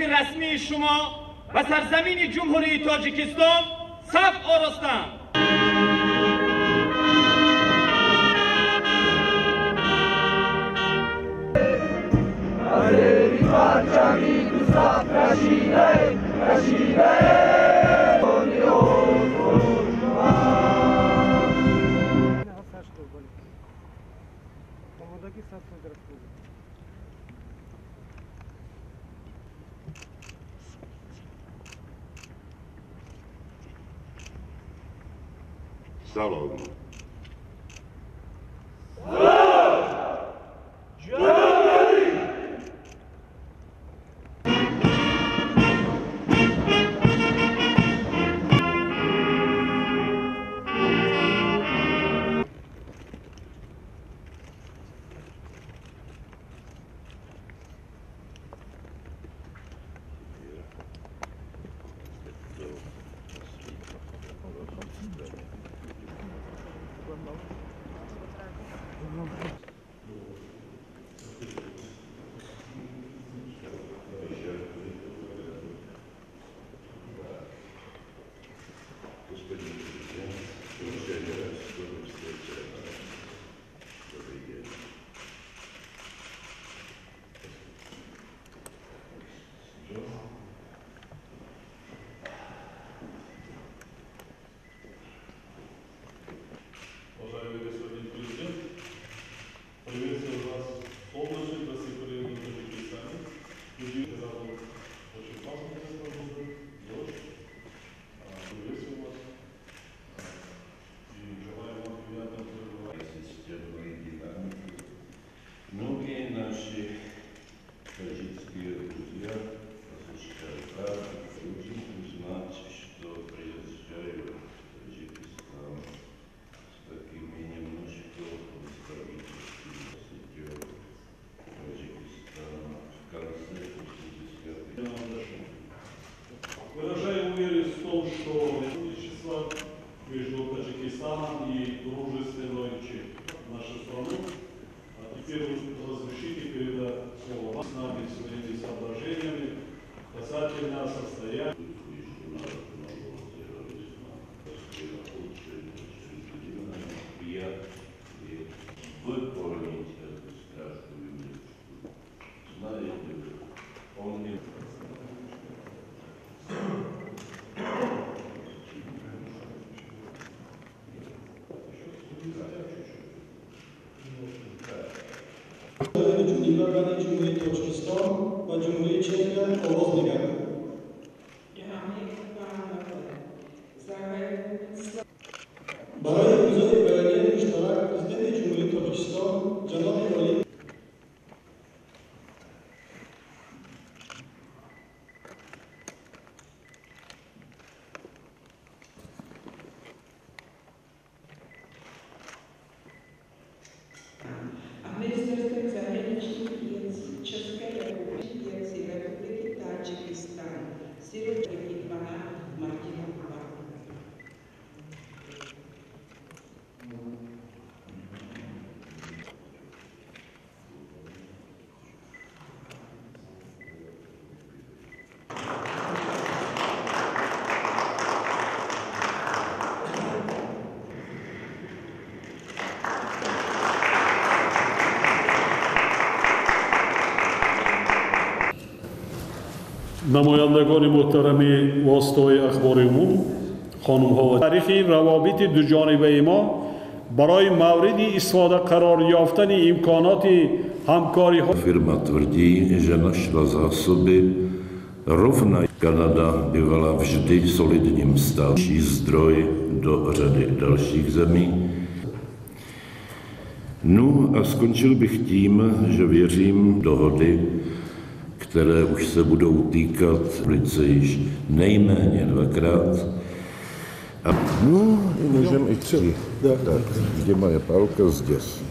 رسمی شما و سرزمین جمهوری تاجیکستان صف آراستند. Salom. Выражаю уверенность в том, что сотрудничество между Таджикистаном и дружественной нашу страну. А теперь разрешите передать слово с нами своими соображениями касательно состояния. Выполнить эту страшную мечту. Знаете, он не... Liberální Cumhuriyet Tacikistan ve Cumhuriyet Çek'e ovoz nigah. برای امضای بیانیه مشترک پرزیدنت جمهوری تاجیکستان جناب عالی Ministerstvem zahraničních věcí České republiky Tádžikistán Siročky pana Martina Kubáka. نمایندگان محترم واسطای اخبار عموم، خانم ها، تاریخی روابط دو جانبه ما برای مورد استفاده قرار یافتن امکانات همکاری ها. Firma tvrdí, že našla zásoby rovnají. Kanada bývala vždy solidním státem, zdroj do řady dalších zemí. No a skončil bych tím, že věřím dohody, které už se budou týkat ulice již nejméně dvakrát. No, můžeme i tři. Tak, kde moje pálka zděs.